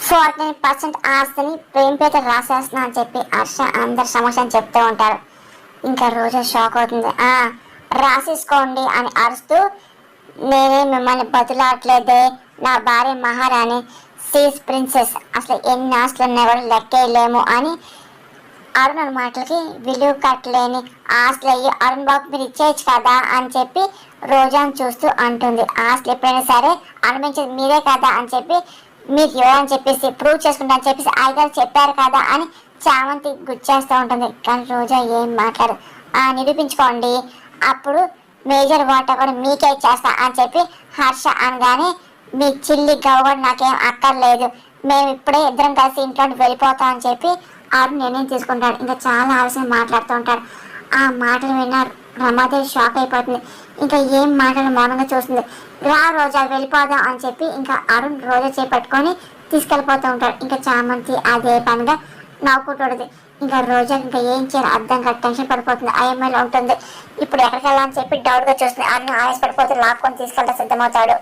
49% ఆస్తిని ప్రేమ్ పేట రాసేస్తున్నా అని చెప్పి హర్ష అందరి సమక్షం చెప్తూ ఉంటారు. ఇంకా రోజా షాక్ అవుతుంది. రాసేసుకోండి అని అరుస్తూ, నేనే మిమ్మల్ని బతులాట్లేదే, నా భార్య మహారాణి, సీజ్ ప్రిన్సెస్, అసలు ఎన్ని ఆస్తులు ఉన్నాయి కూడా లెక్కేయలేము అని అరుణ్ మాటలకి విలువ కట్టలేని ఆస్తులు అయ్యి అరుణ్ బాబు మీరు ఇచ్చేయచ్చు కదా అని చెప్పి రోజాను చూస్తూ అంటుంది. ఆస్తులు ఎప్పుడైనా సరే అనుభవించేది మీరే కదా అని చెప్పి, మీకు ఇవ్వని చెప్పేసి ప్రూవ్ చేసుకుంటా అని చెప్పేసి అయ్యగారు చెప్పారు కదా అని చామంతి గుచ్చేస్తూ ఉంటుంది. కానీ రోజా ఏం మాట్లాడదు. నిరూపించుకోండి, అప్పుడు మేజర్ వాటా కూడా మీకే ఇచ్చేస్తా అని చెప్పి హర్ష అనగానే, మీ చిల్లి గవ్వ కూడా నాకేం అక్కర్లేదు, మేము ఇప్పుడే ఇద్దరం కలిసి ఇంట్లో వెళ్ళిపోతాం అని చెప్పి అరుణ్ నిర్ణయం తీసుకుంటాడు. ఇంకా చాలా ఆలస్యం మాట్లాడుతూ ఉంటాడు. ఆ మాటలు విన్న రమాదేవి షాక్ అయిపోతుంది. ఇంకా ఏం మాటలు మౌనంగా చూస్తుంది. రా రోజా వెళ్ళిపోదాం అని చెప్పి ఇంకా అరుణ్ రోజా చేపట్టుకొని తీసుకెళ్ళిపోతూ ఉంటాడు. ఇంకా చామంతి అదే పనిగా నవ్వుకుంటుంది. ఇంకా రోజా ఇంకా ఏం చేయాలి అర్థం కాదు, టెన్షన్ పడిపోతుంది. ఐఎంఐలో ఉంటుంది. ఇప్పుడు ఎక్కడికి వెళ్ళాలని చెప్పి డౌట్గా చూస్తుంది. అరుణ్ ఆయాస పడిపోతే లాక్కొని తీసుకెళ్తా సిద్ధమవుతాడు.